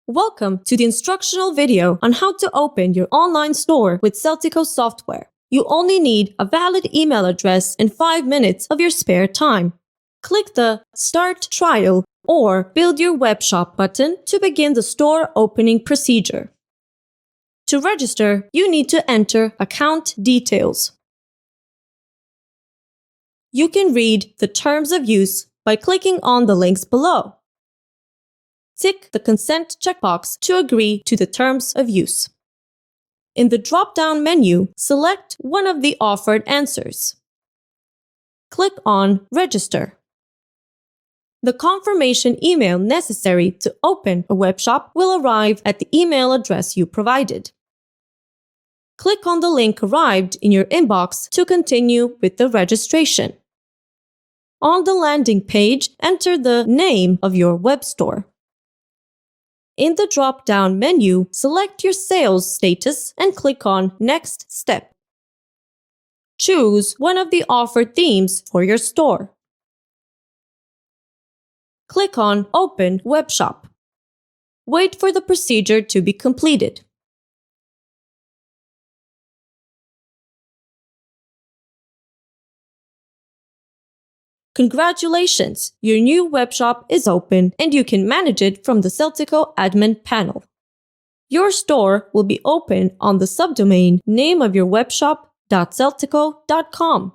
Welcome to the instructional video on how to open your online store with Selltico software. You only need a valid email address and 5 minutes of your spare time. Click the Start Trial or Build Your Webshop button to begin the store opening procedure. To register, you need to enter account details. You can read the terms of use by clicking on the links below. Tick the Consent checkbox to agree to the terms of use. In the drop-down menu, select one of the offered answers. Click on Register. The confirmation email necessary to open a webshop will arrive at the email address you provided. Click on the link arrived in your inbox to continue with the registration. On the landing page, enter the name of your web store. In the drop-down menu, select your sales status and click on Next Step. Choose one of the offered themes for your store. Click on Open Webshop. Wait for the procedure to be completed. Congratulations! Your new webshop is open and you can manage it from the Selltico admin panel. Your store will be open on the subdomain name of your webshop.selltico.com.